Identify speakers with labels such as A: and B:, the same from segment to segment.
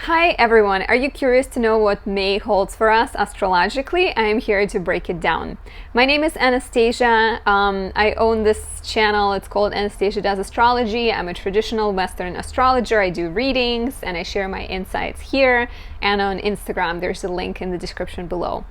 A: Hi everyone, are you curious to know what May holds for us astrologically? I am here to break it down. My name is Anastasia. I own this channel. It's called Anastasia Does Astrology. I'm a traditional Western astrologer. I do readings and I share my insights here and on Instagram. There's a link in the description below.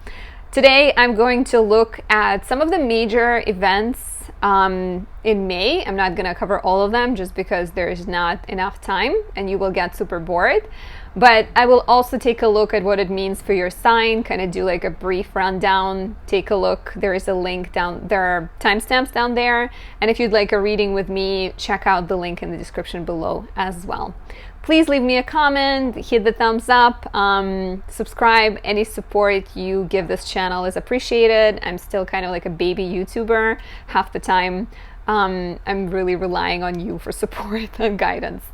A: Today I'm going to look at some of the major events in May. I'm not going to cover all of them just because there's not enough time and you will get super bored. But I will also take a look at what it means for your sign, kind of do like a brief rundown, take a look. There is a link down, there are timestamps down there. And if you'd like a reading with me, check out the link in the description below as well. Please leave me a comment, hit the thumbs up, subscribe. Any support you give this channel is appreciated. I'm still kind of like a baby YouTuber half the time. I'm really relying on you for support and guidance.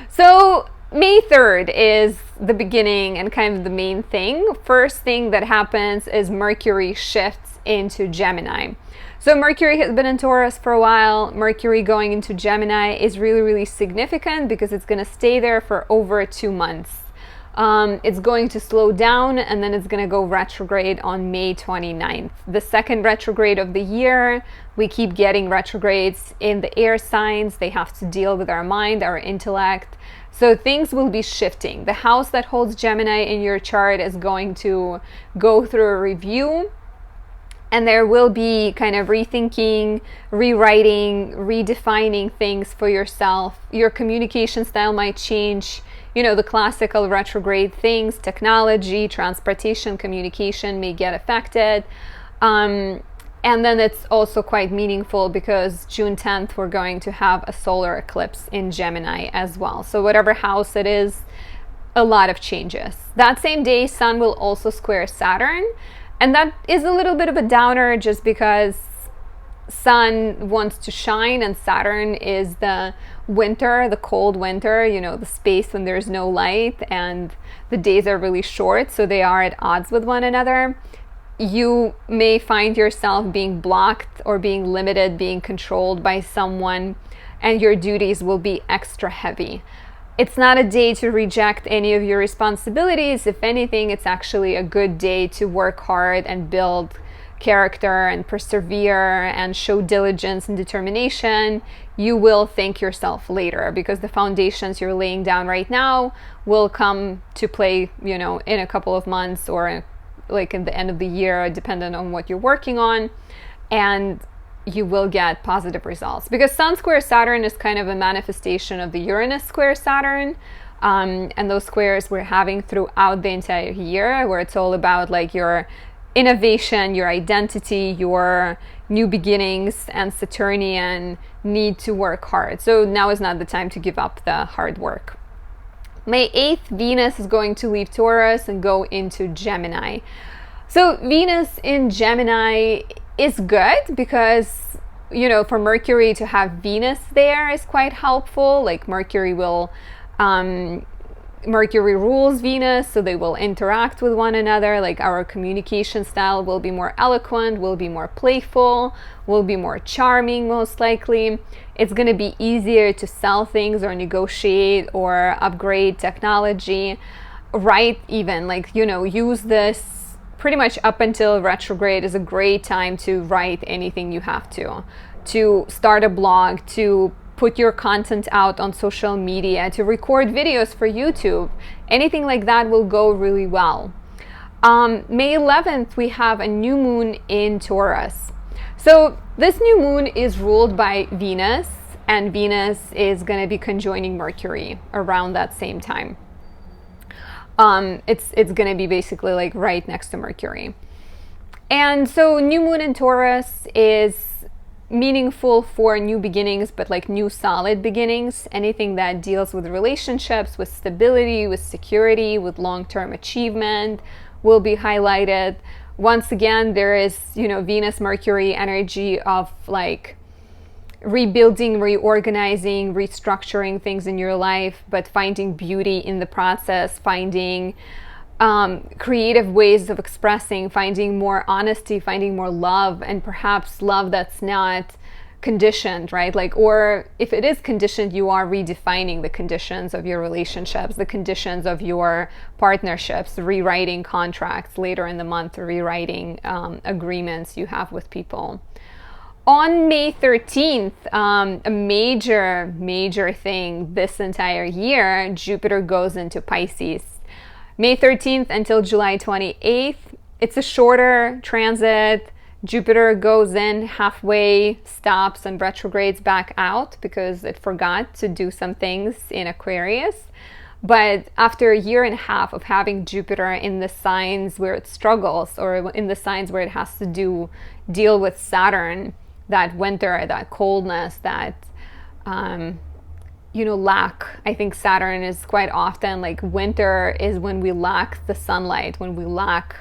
A: So May 3rd is the beginning and kind of the main thing. First thing that happens is Mercury shifts into Gemini. So Mercury has been in Taurus for a while. Mercury going into Gemini is really significant because it's going to stay there for over 2 months. It's going to slow down and then it's going to go retrograde on May 29th. The second retrograde of the year. We keep getting retrogrades in the air signs. They have to deal with our mind, our intellect. So things will be shifting. The house that holds Gemini in your chart is going to go through a review. And there will be kind of rethinking, rewriting, redefining things for yourself. Your communication style might change. You know, the classical retrograde things, technology, transportation, communication may get affected. And then it's also quite meaningful because June 10th, we're going to have a solar eclipse in Gemini as well. So whatever house it is, a lot of changes. That same day, Sun will also square Saturn. And that is a little bit of a downer just because Sun wants to shine and Saturn is the winter, the cold winter, you know, the space when there's no light and the days are really short, so they are at odds with one another. You may find yourself being blocked or being limited, being controlled by someone, and your duties will be extra heavy. It's not a day to reject any of your responsibilities. If anything, it's actually a good day to work hard and build character and persevere and show diligence and determination. You will thank yourself later because the foundations you're laying down right now will come to play, you know, in a couple of months or like in the end of the year, depending on what you're working on. And you will get positive results because Sun square Saturn is kind of a manifestation of the Uranus square Saturn, and those squares we're having throughout the entire year, where it's all about like your innovation, your identity, your new beginnings, and Saturnian need to work hard. So now is not the time to give up the hard work. May 8th, Venus is going to leave Taurus and go into Gemini. So Venus in Gemini is good because, you know, for Mercury to have Venus there is quite helpful. Like Mercury rules Venus, so they will interact with one another. Like our communication style will be more eloquent, will be more playful, will be more charming most likely. It's going to be easier to sell things or negotiate or upgrade technology, write even, like, you know, use this pretty much up until retrograde is a great time to write anything you have to start a blog, to put your content out on social media, to record videos for YouTube. Anything like that will go really well. May 11th, we have a new moon in Taurus. So this new moon is ruled by Venus, and Venus is going to be conjoining Mercury around that same time. It's going to be basically like right next to Mercury. And so new moon in Taurus is meaningful for new beginnings, but like new solid beginnings. Anything that deals with relationships, with stability, with security, with long-term achievement will be highlighted. Once again, there is, you know, Venus Mercury energy of like rebuilding, reorganizing, restructuring things in your life, but finding beauty in the process, finding creative ways of expressing, finding more honesty, finding more love, and perhaps love that's not conditioned, right? Like, or if it is conditioned, you are redefining the conditions of your relationships, the conditions of your partnerships, rewriting contracts later in the month, rewriting agreements you have with people. On May 13th, a major thing this entire year, Jupiter goes into Pisces. May 13th until July 28th, it's a shorter transit. Jupiter goes in halfway, stops, and retrogrades back out because it forgot to do some things in Aquarius. But after a year and a half of having Jupiter in the signs where it struggles, or in the signs where it has to deal with Saturn, that winter, that coldness, that lack. I think Saturn is quite often like, winter is when we lack the sunlight, when we lack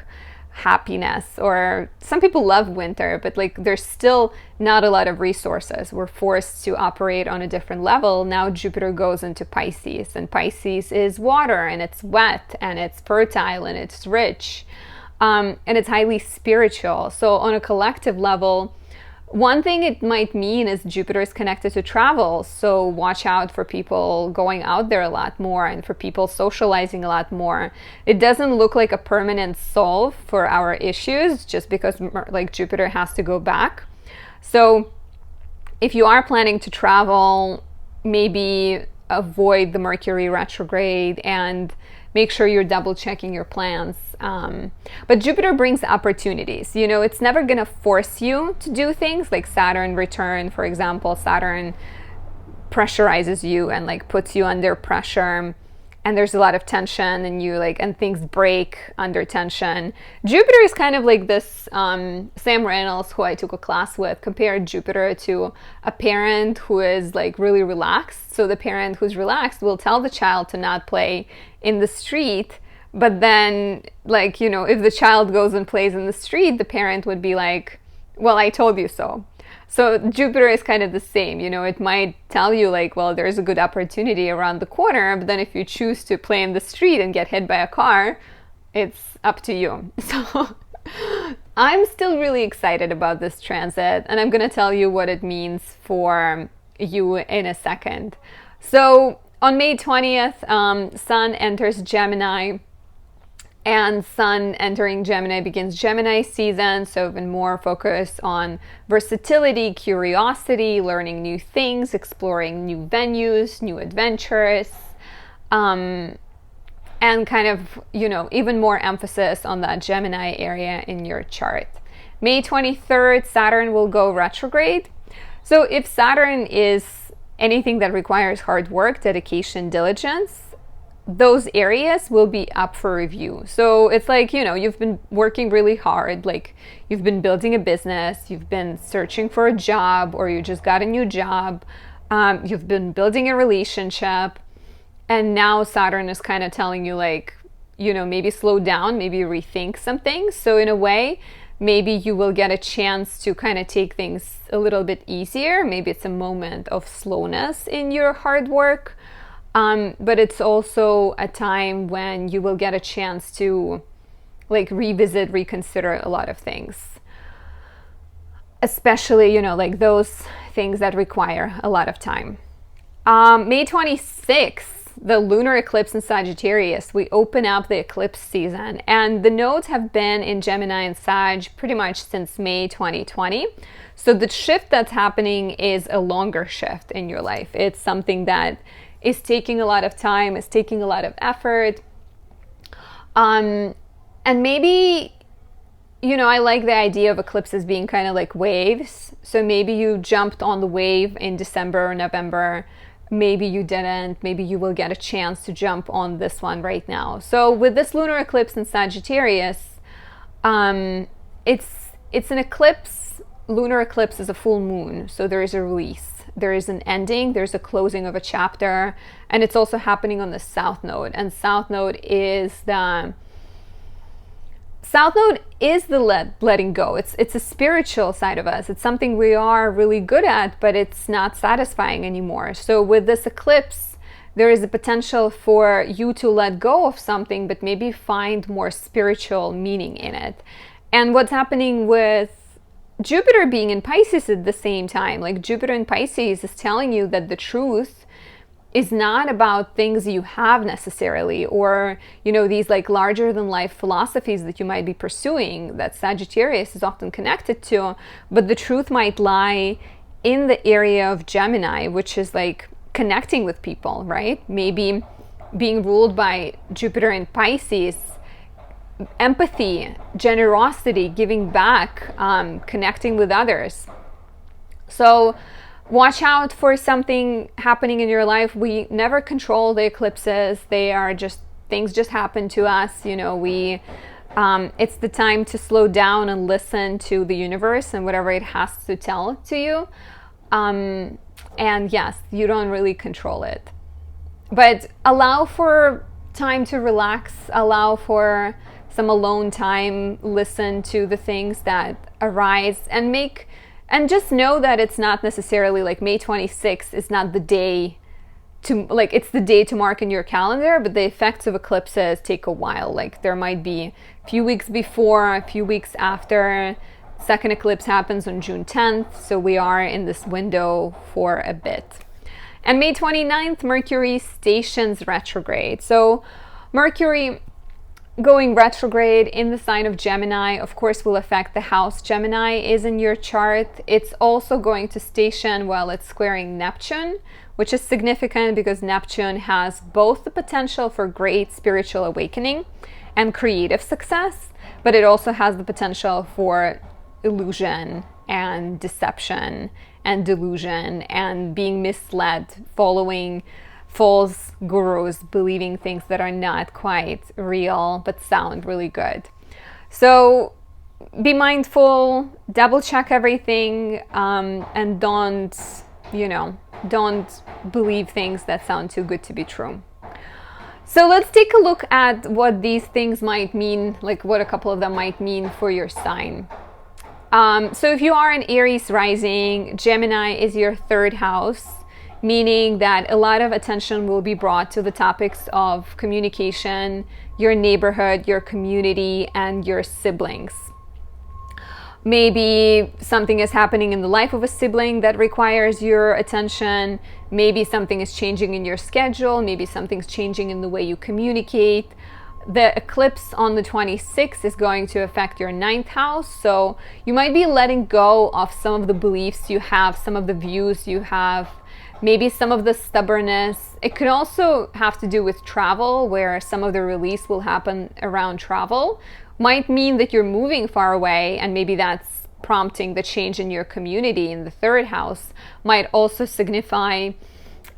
A: happiness. Or some people love winter, but like, there's still not a lot of resources. We're forced to operate on a different level. Now Jupiter goes into Pisces, and Pisces is water, and it's wet, and it's fertile, and it's rich, and it's highly spiritual. So on a collective level, one thing it might mean is Jupiter is connected to travel. So watch out for people going out there a lot more, and for people socializing a lot more. It doesn't look like a permanent solve for our issues just because like Jupiter has to go back. So if you are planning to travel, maybe avoid the Mercury retrograde and make sure you're double checking your plans. But Jupiter brings opportunities. It's never going to force you to do things like Saturn return, for example. Saturn pressurizes you and like puts you under pressure, and there's a lot of tension, and things break under tension. Jupiter is kind of like this, Sam Reynolds, who I took a class with, compared Jupiter to a parent who is like really relaxed. So the parent who's relaxed will tell the child to not play in the street, but then if the child goes and plays in the street, the parent would be like, well, I told you so. So Jupiter is kind of the same. It might tell you like, well, there's a good opportunity around the corner, but then if you choose to play in the street and get hit by a car, it's up to you. So I'm still really excited about this transit, and I'm going to tell you what it means for you in a second. So on May 20th, Sun enters Gemini. And Sun entering Gemini begins Gemini season, so even more focus on versatility, curiosity, learning new things, exploring new venues, new adventures, and kind of, even more emphasis on that Gemini area in your chart. May 23rd, Saturn will go retrograde. So if Saturn is anything that requires hard work, dedication, diligence, those areas will be up for review. So it's like, you've been working really hard, like you've been building a business, you've been searching for a job, or you just got a new job, you've been building a relationship, and now Saturn is kind of telling you like, maybe slow down, maybe rethink some things. So in a way, maybe you will get a chance to kind of take things a little bit easier. Maybe it's a moment of slowness in your hard work. But it's also a time when you will get a chance to like revisit, reconsider a lot of things. Especially, like those things that require a lot of time. May 26th, the lunar eclipse in Sagittarius, we open up the eclipse season. And the nodes have been in Gemini and Sag pretty much since May 2020. So the shift that's happening is a longer shift in your life. It's something that is taking a lot of time, is taking a lot of effort. And maybe, I like the idea of eclipses being kind of like waves. So maybe you jumped on the wave in December or November. Maybe you didn't. Maybe you will get a chance to jump on this one right now. So with this lunar eclipse in Sagittarius, it's an eclipse. Lunar eclipse is a full moon. So there is a release. There is an ending, there's a closing of a chapter, and it's also happening on the South Node. And South Node is the letting go. It's a spiritual side of us. It's something we are really good at, but it's not satisfying anymore. So with this eclipse, there is a potential for you to let go of something, but maybe find more spiritual meaning in it. And what's happening with Jupiter being in Pisces at the same time, like Jupiter in Pisces is telling you that the truth is not about things you have necessarily, or, you know, these like larger than life philosophies that you might be pursuing that Sagittarius is often connected to, but the truth might lie in the area of Gemini, which is like connecting with people, right? Maybe being ruled by Jupiter in Pisces, empathy, generosity, giving back, connecting with others. So watch out for something happening in your life. We never control the eclipses. They are just, things just happen to us. You know, it's the time to slow down and listen to the universe and whatever it has to tell to you. And yes, you don't really control it. But allow for time to relax, allow for some alone time, listen to the things that arise, and just know that it's not necessarily like May 26th is not the day to, like, it's the day to mark in your calendar, but the effects of eclipses take a while. Like there might be a few weeks before, a few weeks after. Second eclipse happens on June 10th, so we are in this window for a bit. And May 29th, Mercury stations retrograde. So Mercury going retrograde in the sign of Gemini, of course, will affect the house Gemini is in your chart. It's also going to station while it's squaring Neptune, which is significant because Neptune has both the potential for great spiritual awakening and creative success, but it also has the potential for illusion and deception and delusion and being misled, following false gurus, believing things that are not quite real but sound really good. So be mindful, double check everything, and don't believe things that sound too good to be true. So let's take a look at what these things might mean, like what a couple of them might mean for your sign. So if you are an Aries rising, Gemini is your third house, meaning that a lot of attention will be brought to the topics of communication, your neighborhood, your community, and your siblings. Maybe something is happening in the life of a sibling that requires your attention. Maybe something is changing in your schedule. Maybe something's changing in the way you communicate. The eclipse on the 26th is going to affect your 9th house. So you might be letting go of some of the beliefs you have, some of the views you have, maybe some of the stubbornness. It could also have to do with travel, where some of the release will happen around travel. Might mean that you're moving far away, and maybe that's prompting the change in your community in the 3rd house. Might also signify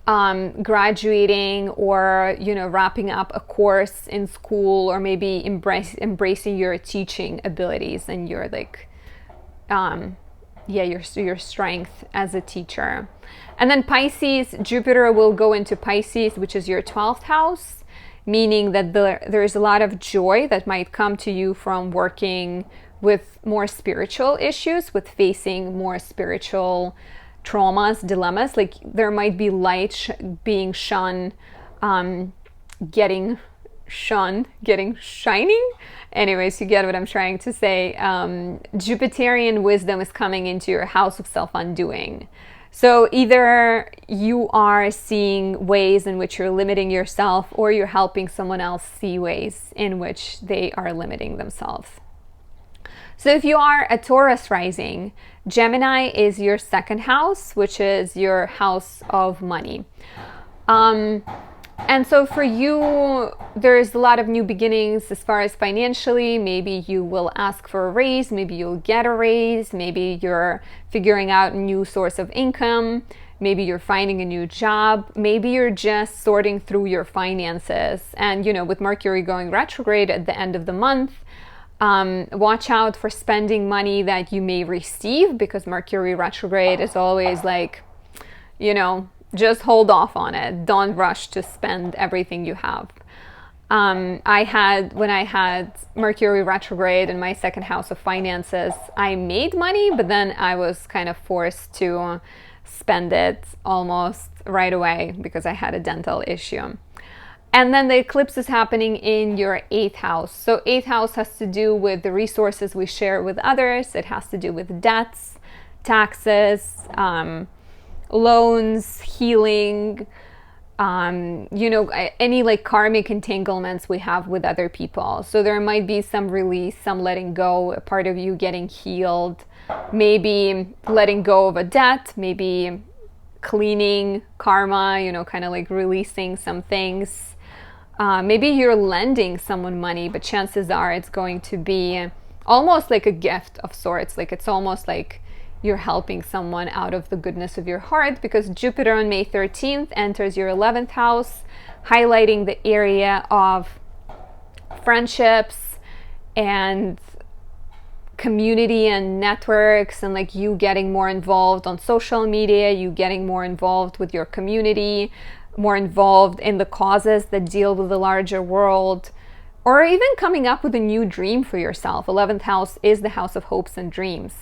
A: graduating, or wrapping up a course in school, or maybe embracing your teaching abilities and your your strength as a teacher. And then Pisces, Jupiter will go into Pisces, which is your 12th house, meaning that there's a lot of joy that might come to you from working with more spiritual issues, with facing more spiritual traumas, dilemmas. Like there might be light being shone, getting shining. Anyways, you get what I'm trying to say. Jupiterian wisdom is coming into your house of self-undoing. So either you are seeing ways in which you're limiting yourself, or you're helping someone else see ways in which they are limiting themselves. So if you are a Taurus rising, Gemini is your 2nd house, which is your house of money. And so for you, there's a lot of new beginnings as far as financially. Maybe you will ask for a raise, maybe you'll get a raise, maybe you're figuring out a new source of income, maybe you're finding a new job, maybe you're just sorting through your finances. And with Mercury going retrograde at the end of the month, watch out for spending money that you may receive, because Mercury retrograde is always like, just hold off on it. Don't rush to spend everything you have. When I had Mercury retrograde in my 2nd house of finances, I made money, but then I was kind of forced to spend it almost right away because I had a dental issue. And then the eclipse is happening in your 8th house. So 8th house has to do with the resources we share with others. It has to do with debts, taxes, loans, healing, any like karmic entanglements we have with other people. So there might be some release, some letting go, a part of you getting healed, maybe letting go of a debt, maybe cleaning karma, kind of like releasing some things. Maybe you're lending someone money, but chances are it's going to be almost like a gift of sorts. Like it's almost like you're helping someone out of the goodness of your heart, because Jupiter on May 13th enters your 11th house, highlighting the area of friendships and community and networks, and like you getting more involved on social media, you getting more involved with your community, more involved in the causes that deal with the larger world, or even coming up with a new dream for yourself. 11th house is the house of hopes and dreams.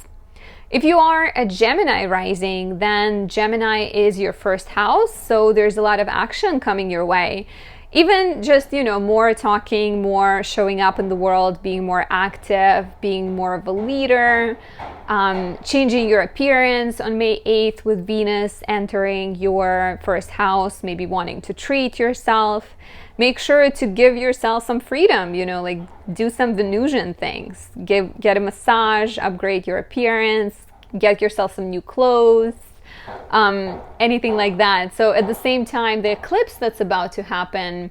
A: If you are a Gemini rising, then Gemini is your first house, so there's a lot of action coming your way. Even just, more talking, more showing up in the world, being more active, being more of a leader, changing your appearance on May 8th with Venus entering your first house, maybe wanting to treat yourself. Make sure to give yourself some freedom, like do some Venusian things. Get a massage, upgrade your appearance, get yourself some new clothes, anything like that. So at the same time, the eclipse that's about to happen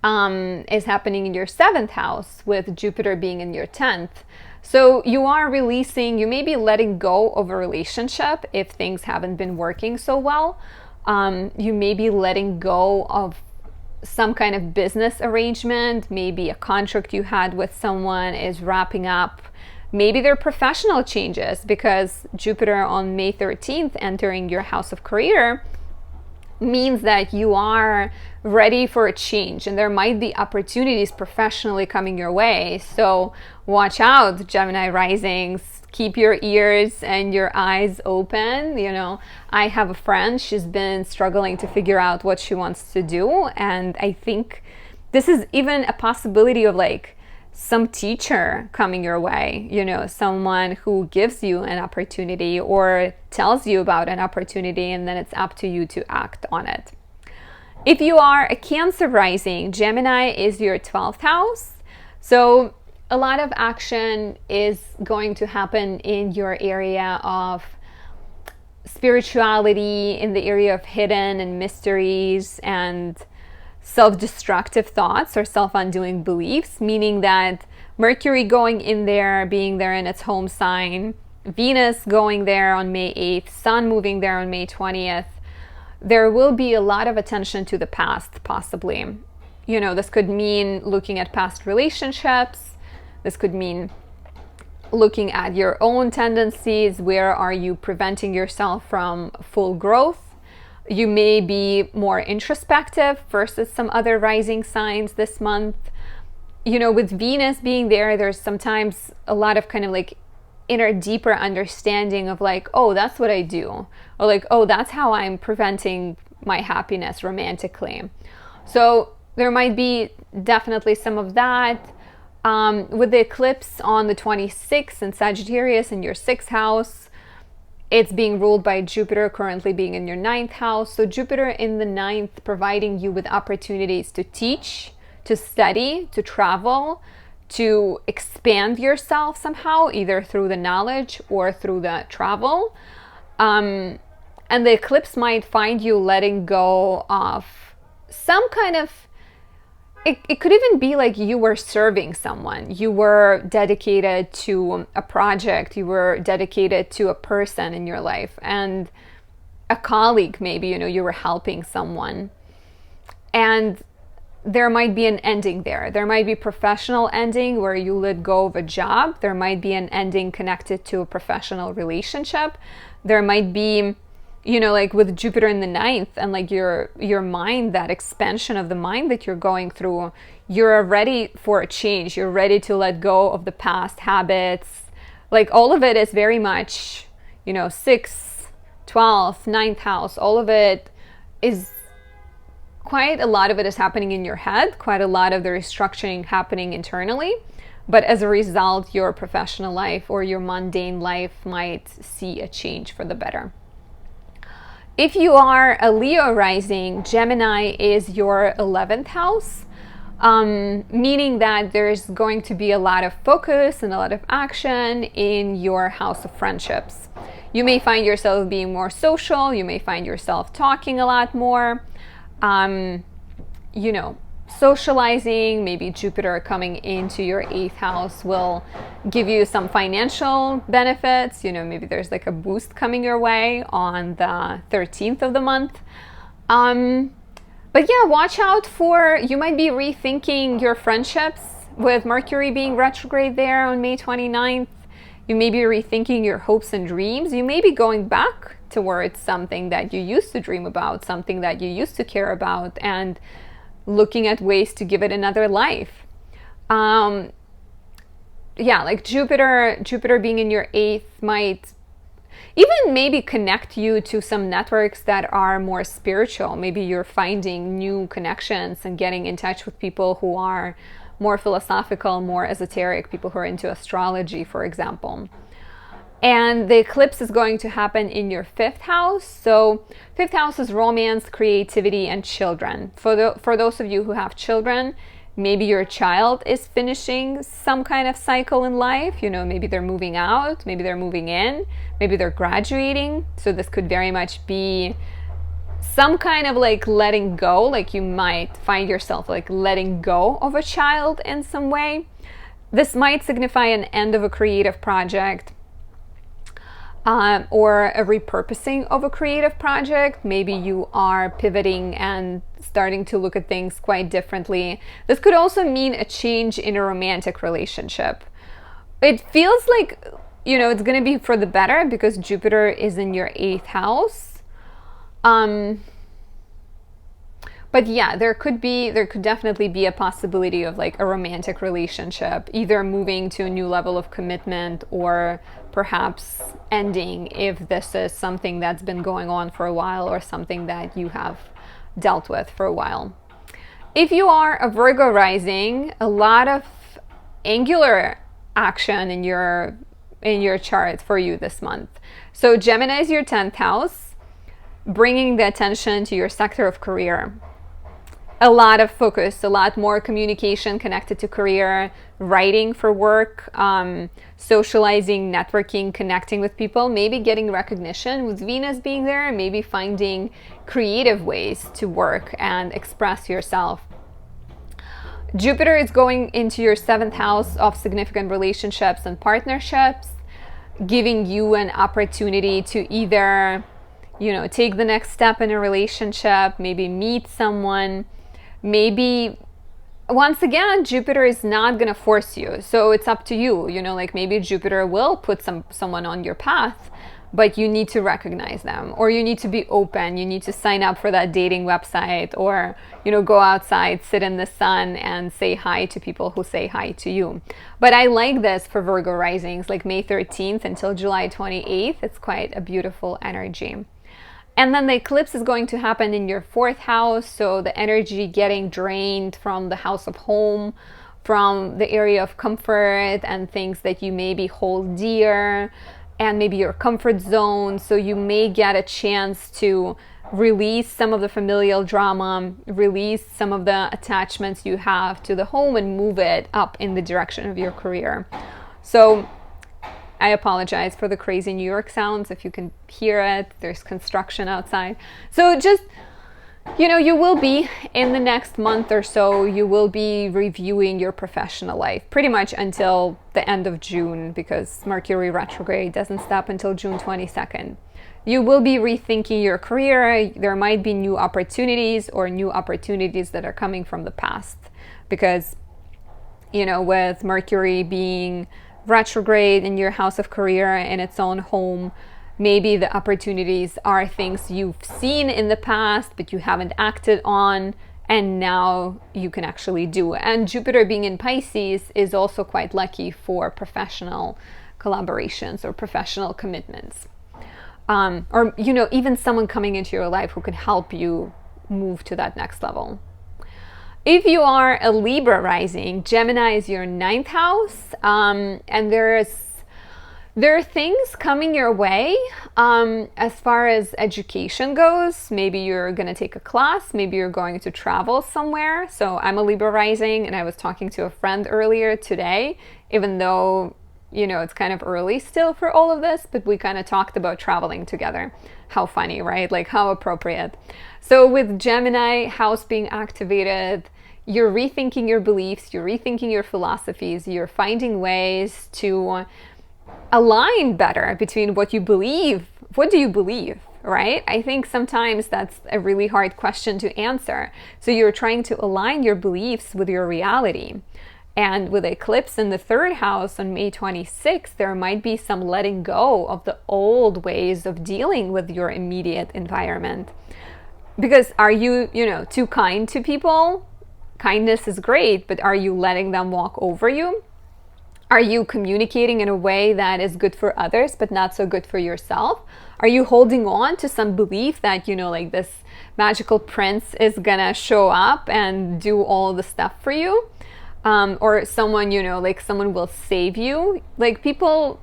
A: is happening in your 7th house, with Jupiter being in your 10th. So you are releasing, you may be letting go of a relationship if things haven't been working so well. You may be letting go of some kind of business arrangement. Maybe a contract you had with someone is wrapping up. Maybe there are professional changes, because Jupiter on May 13th entering your house of career means that you are ready for a change, and there might be opportunities professionally coming your way. So watch out, Gemini risings. Keep your ears and your eyes open. I have a friend, she's been struggling to figure out what she wants to do, and I think this is even a possibility of like some teacher coming your way, someone who gives you an opportunity or tells you about an opportunity, and then it's up to you to act on it. If you are a Cancer rising, Gemini is your 12th house. So a lot of action is going to happen in your area of spirituality, in the area of hidden and mysteries and self-destructive thoughts or self-undoing beliefs, meaning that Mercury going in there, being there in its home sign, Venus going there on May 8th, Sun moving there on May 20th, there will be a lot of attention to the past, possibly. This could mean looking at past relationships. This could mean looking at your own tendencies. Where are you preventing yourself from full growth? You may be more introspective versus some other rising signs this month. With Venus being there, there's sometimes a lot of kind of like inner, deeper understanding of like, oh, that's what I do. Or like, oh, that's how I'm preventing my happiness romantically. So there might be definitely some of that. With the eclipse on the 26th in Sagittarius in your 6th house, it's being ruled by Jupiter currently being in your 9th house. So Jupiter in the 9th, providing you with opportunities to teach, to study, to travel, to expand yourself somehow, either through the knowledge or through the travel. And the eclipse might find you letting go of some kind of, it could even be like you were serving someone, you were dedicated to a project, you were dedicated to a person in your life, and a colleague maybe, you were helping someone. And there might be an ending there. There might be professional ending where you let go of a job. There might be an ending connected to a professional relationship. There might be, like with Jupiter in the 9th and like your mind, that expansion of the mind that you're going through, you're ready for a change. You're ready to let go of the past habits. Like all of it is very much, 6th, 12th, 9th house. All of it is quite a lot of it is happening in your head, quite a lot of the restructuring happening internally. But as a result, your professional life or your mundane life might see a change for the better. If you are a Leo rising, Gemini is your 11th house, meaning that there's going to be a lot of focus and a lot of action in your house of friendships. You may find yourself being more social. You may find yourself talking a lot more, socializing. Maybe Jupiter coming into your 8th house will give you some financial benefits. Maybe there's like a boost coming your way on the 13th of the month. But yeah, watch out for, you might be rethinking your friendships with Mercury being retrograde there on May 29th. You may be rethinking your hopes and dreams. You may be going back towards something that you used to dream about, something that you used to care about, and looking at ways to give it another life. Like Jupiter being in your 8th might even maybe connect you to some networks that are more spiritual. Maybe you're finding new connections and getting in touch with people who are more philosophical, more esoteric, people who are into astrology, for example. And the eclipse is going to happen in your 5th house. So 5th house is romance, creativity, and children. For those of you who have children, maybe your child is finishing some kind of cycle in life. Maybe they're moving out, maybe they're moving in, maybe they're graduating. So this could very much be some kind of like letting go. Like you might find yourself like letting go of a child in some way. This might signify an end of a creative project. Or a repurposing of a creative project. Maybe you are pivoting and starting to look at things quite differently. This could also mean a change in a romantic relationship. It feels like, it's going to be for the better because Jupiter is in your 8th house. But yeah, there could definitely be a possibility of like a romantic relationship, either moving to a new level of commitment or perhaps ending if this is something that's been going on for a while or something that you have dealt with for a while. If you are a Virgo rising, a lot of angular action in your chart for you this month. So Gemini is your 10th house, bringing the attention to your sector of career. A lot of focus, a lot more communication connected to career, writing for work, socializing, networking, connecting with people, maybe getting recognition with Venus being there, maybe finding creative ways to work and express yourself. Jupiter is going into your 7th house of significant relationships and partnerships, giving you an opportunity to either, take the next step in a relationship, maybe meet someone. Maybe, once again, Jupiter is not going to force you. So it's up to you. Like maybe Jupiter will put someone on your path, but you need to recognize them, or you need to be open. You need to sign up for that dating website, or, go outside, sit in the sun and say hi to people who say hi to you. But I like this for Virgo risings, like May 13th until July 28th. It's quite a beautiful energy. And then the eclipse is going to happen in your 4th house, so the energy getting drained from the house of home, from the area of comfort and things that you maybe hold dear, and maybe your comfort zone. So you may get a chance to release some of the familial drama, release some of the attachments you have to the home and move it up in the direction of your career. So I apologize for the crazy New York sounds. If you can hear it, there's construction outside. So just, you will be, in the next month or so, you will be reviewing your professional life pretty much until the end of June, because Mercury retrograde doesn't stop until June 22nd. You will be rethinking your career. There might be new opportunities that are coming from the past, because, with Mercury being retrograde in your house of career in its own home, maybe the opportunities are things you've seen in the past but you haven't acted on, and now you can actually do. And Jupiter being in Pisces is also quite lucky for professional collaborations or professional commitments, or even someone coming into your life who can help you move to that next level. If you are a Libra rising, Gemini is your 9th house, and there are things coming your way as far as education goes. Maybe you're going to take a class, maybe you're going to travel somewhere. So I'm a Libra rising, and I was talking to a friend earlier today, even though, you know, it's kind of early still for all of this, but we kind of talked about traveling together. How funny, right? Like, how appropriate. So with Gemini house being activated, you're rethinking your beliefs, you're rethinking your philosophies, you're finding ways to align better between what you believe. What do you believe, right? I think sometimes that's a really hard question to answer. So you're trying to align your beliefs with your reality. And with Eclipse in the 3rd house on May 26th, there might be some letting go of the old ways of dealing with your immediate environment. Because are you, too kind to people? Kindness is great, but are you letting them walk over you? Are you communicating in a way that is good for others, but not so good for yourself? Are you holding on to some belief that, like this magical prince is gonna show up and do all the stuff for you? Or someone, like someone will save you? Like people,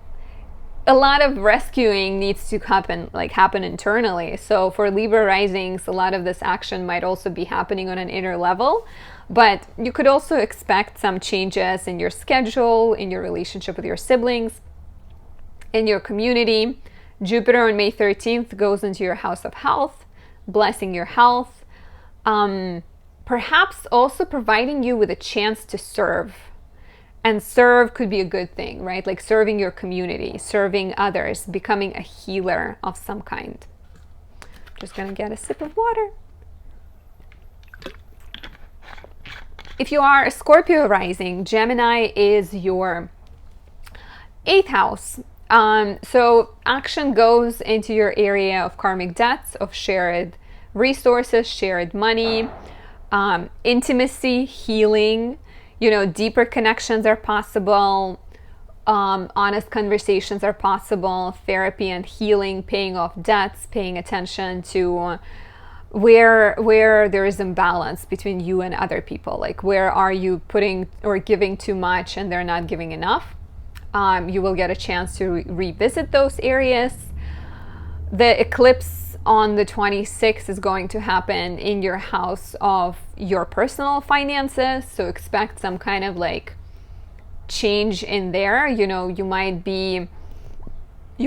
A: a lot of rescuing needs to happen internally. So for Libra risings, a lot of this action might also be happening on an inner level. But you could also expect some changes in your schedule, in your relationship with your siblings, in your community. Jupiter on May 13th goes into your house of health, blessing your health, perhaps also providing you with a chance to serve. And serve could be a good thing, right? Like serving your community, serving others, becoming a healer of some kind. Just gonna get a sip of water. If you are a Scorpio rising, Gemini is your 8th house. So action goes into your area of karmic debts, of shared resources, shared money, intimacy, healing, deeper connections are possible, honest conversations are possible, therapy and healing, paying off debts, paying attention to where there is imbalance between you and other people. Like, where are you putting or giving too much and they're not giving enough? You will get a chance to revisit those areas. The eclipse on the 26th is going to happen in your house of your personal finances. So expect some kind of like change in there. You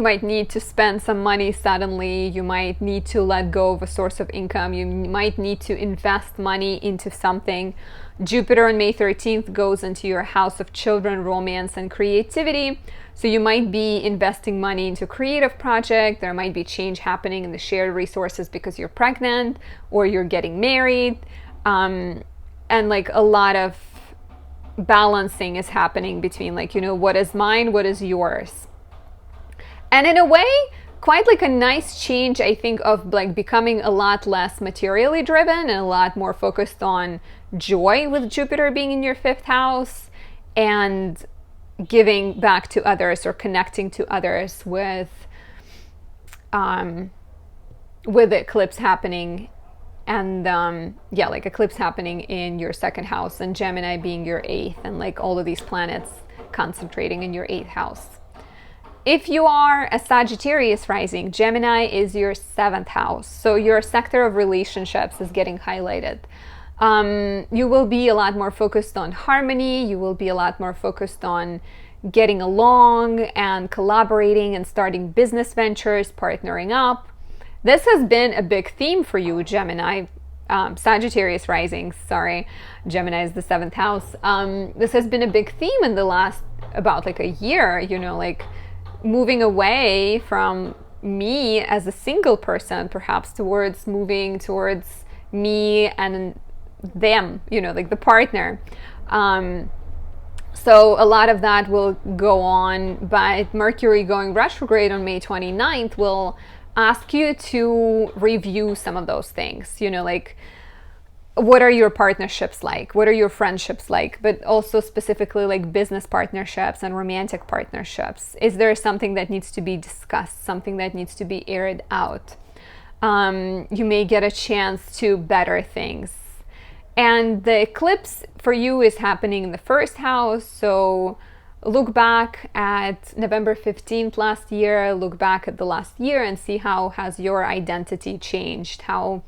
A: might need to spend some money suddenly. You might need to let go of a source of income. You might need to invest money into something. Jupiter on May 13th goes into your house of children, romance, and creativity. So you might be investing money into a creative project. There might be change happening in the shared resources because you're pregnant or you're getting married. And like a lot of balancing is happening between what is mine, what is yours. And in a way, quite like a nice change, I think, of like becoming a lot less materially driven and a lot more focused on joy with Jupiter being in your 5th house and giving back to others or connecting to others with the eclipse happening. And like eclipse happening in your 2nd house and Gemini being your 8th, and like all of these planets concentrating in your 8th house. If you are a Sagittarius rising, Gemini is your 7th house. So your sector of relationships is getting highlighted. You will be a lot more focused on harmony. You will be a lot more focused on getting along and collaborating and starting business ventures, partnering up. This has been a big theme for you, Gemini. Sagittarius rising, sorry. Gemini is the 7th house. This has been a big theme in the last about like a year, like moving away from me as a single person, perhaps towards moving towards me and them, like the partner. So a lot of that will go on, but Mercury going retrograde on May 29th will ask you to review some of those things, like what are your partnerships like? What are your friendships like? But also specifically like business partnerships and romantic partnerships. Is there something that needs to be discussed, something that needs to be aired out? You may get a chance to better things. And the eclipse for you is happening in the first house. So look back at November 15th last year, look back at the last year and see how has your identity changed. How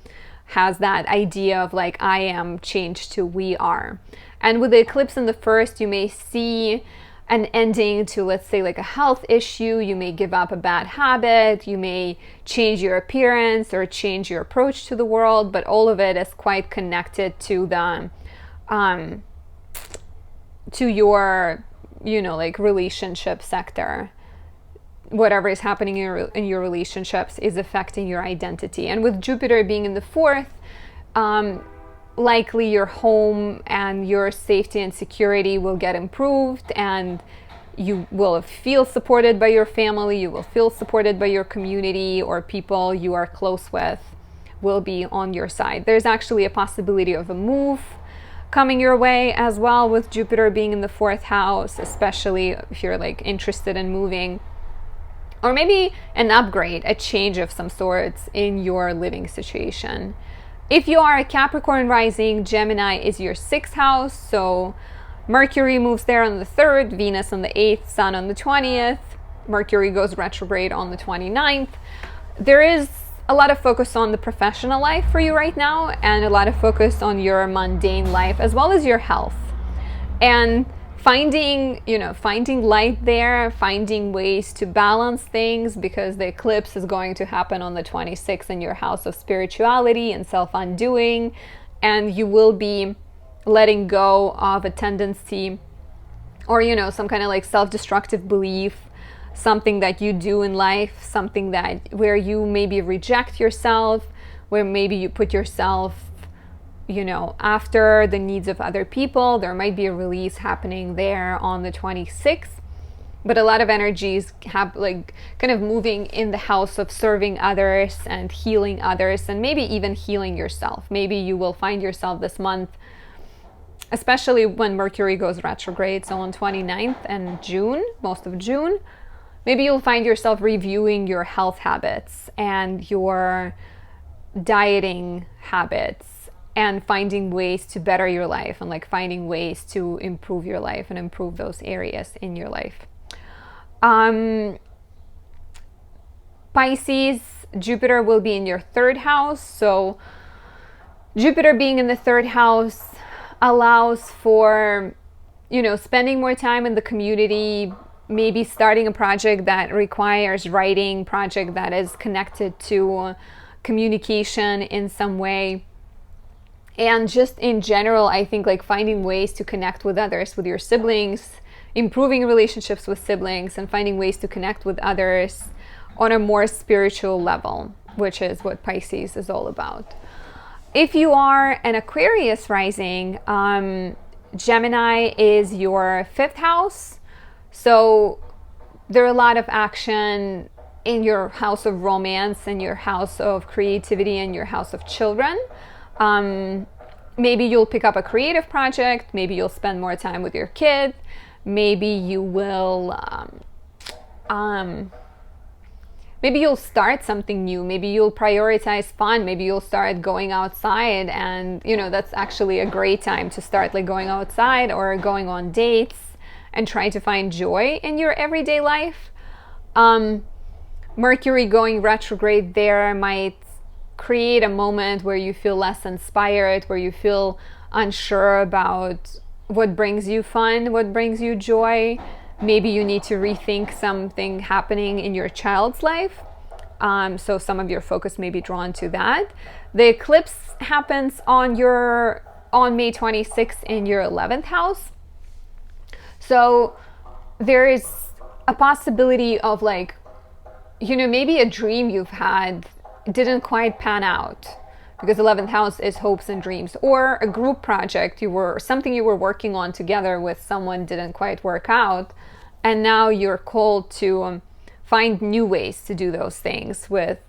A: has that idea of like I am changed to we are. And with the eclipse in the first, you may see an ending to, let's say, like a health issue. You may give up a bad habit, you may change your appearance or change your approach to the world, but all of it is quite connected to the to your, you know, like relationship sector. Whatever is happening in your relationships is affecting your identity. And with Jupiter being in the fourth, likely your home and your safety and security will get improved, and you will feel supported by your family, you will feel supported by your community, or people you are close with will be on your side. There's actually a possibility of a move coming your way as well with Jupiter being in the fourth house, especially if you're like interested in moving, or maybe an upgrade, a change of some sorts in your living situation. If you are a Capricorn rising, Gemini is your sixth house. So Mercury moves there on the 3rd, Venus on the 8th, Sun on the 20th. Mercury goes retrograde on the 29th. There is a lot of focus on the professional life for you right now, and a lot of focus on your mundane life as well as your health. And finding light there, finding ways to balance things, because the eclipse is going to happen on the 26th in your house of spirituality and self-undoing, and you will be letting go of a tendency or, you know, some kind of like self-destructive belief, something that you do in life, something that where you maybe reject yourself, where maybe you put yourself, you know, after the needs of other people. There might be a release happening there on the 26th, but a lot of energies have like kind of moving in the house of serving others and healing others, and maybe even healing yourself. Maybe you will find yourself this month, especially when Mercury goes retrograde, so on 29th and June, most of June, maybe you'll find yourself reviewing your health habits and your dieting habits, and finding ways to better your life, and like finding ways to improve your life and improve those areas in your life. Pisces, Jupiter will be in your 3rd house. So Jupiter being in the 3rd house allows for, you know, spending more time in the community, maybe starting a project that requires writing, project that is connected to communication in some way. And just in general, I think like finding ways to connect with others, with your siblings, improving relationships with siblings, and finding ways to connect with others on a more spiritual level, which is what Pisces is all about. If you are an Aquarius rising, Gemini is your 5th house. So there are a lot of action in your house of romance, in your house of creativity, and your house of children. Maybe you'll pick up a creative project, maybe you'll spend more time with your kid, maybe you will maybe you'll start something new, maybe you'll prioritize fun, maybe you'll start going outside, and you know, that's actually a great time to start like going outside or going on dates and trying to find joy in your everyday life. Mercury going retrograde there might create a moment where you feel less inspired, where you feel unsure about what brings you fun, what brings you joy. Maybe you need to rethink something happening in your child's life. So some of your focus may be drawn to that. The eclipse happens on May 26th in your 11th house. So there is a possibility of like, you know, maybe a dream you've had didn't quite pan out, because 11th house is hopes and dreams, or a group project something you were working on together with someone didn't quite work out, and now you're called to find new ways to do those things, with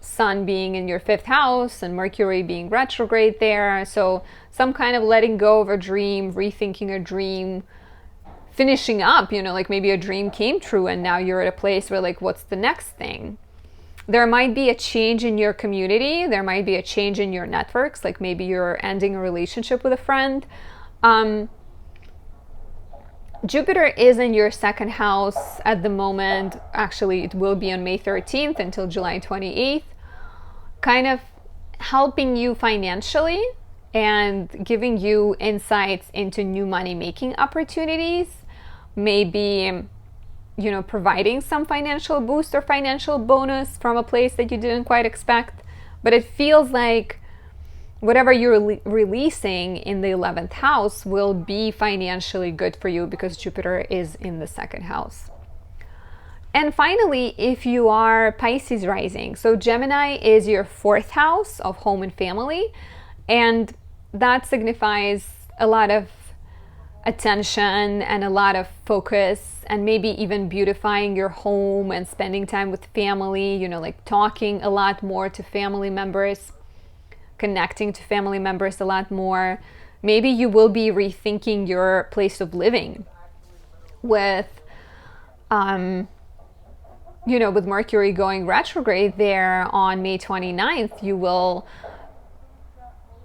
A: Sun being in your 5th house and Mercury being retrograde there. So some kind of letting go of a dream, rethinking a dream, finishing up, you know, like maybe a dream came true and now you're at a place where like, what's the next thing? There might be a change in your community. There might be a change in your networks, like maybe you're ending a relationship with a friend. Jupiter is in your second house at the moment. Actually, it will be on May 13th until July 28th, kind of helping you financially and giving you insights into new money-making opportunities. Maybe, you know, providing some financial boost or financial bonus from a place that you didn't quite expect. But it feels like whatever you're releasing in the 11th house will be financially good for you because Jupiter is in the second house. And finally, if you are Pisces rising, so Gemini is your fourth house of home and family, and that signifies a lot of attention and a lot of focus, and maybe even beautifying your home and spending time with family, you know, like talking a lot more to family members, connecting to family members a lot more. Maybe you will be rethinking your place of living with, you know, with Mercury going retrograde there on May 29th. You will,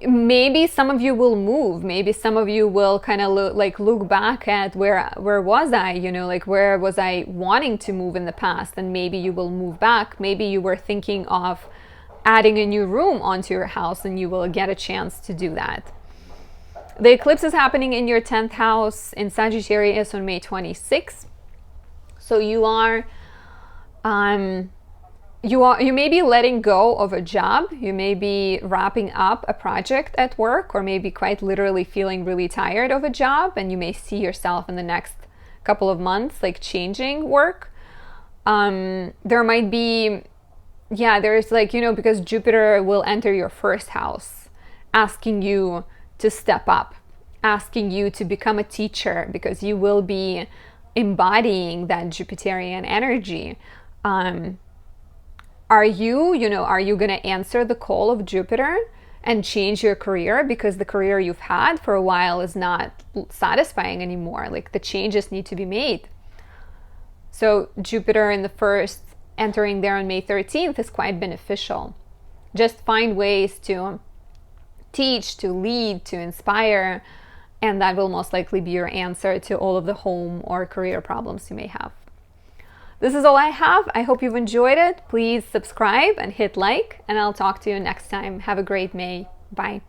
A: maybe some of you will move. Maybe some of you will kind of look back at where was I, you know, like where was I wanting to move in the past, and maybe you will move back. Maybe you were thinking of adding a new room onto your house, and you will get a chance to do that. The eclipse is happening in your 10th house in Sagittarius on May 26th. So you are you may be letting go of a job. You may be wrapping up a project at work, or maybe quite literally feeling really tired of a job, and you may see yourself in the next couple of months like changing work. There might be, yeah, there's like, you know, because Jupiter will enter your first house, asking you to step up, asking you to become a teacher, because you will be embodying that Jupiterian energy. Are you going to answer the call of Jupiter and change your career because the career you've had for a while is not satisfying anymore? Like the changes need to be made. So Jupiter in the first, entering there on May 13th, is quite beneficial. Just find ways to teach, to lead, to inspire, and that will most likely be your answer to all of the home or career problems you may have. This is all I have. I hope you've enjoyed it. Please subscribe and hit like, and I'll talk to you next time. Have a great May. Bye.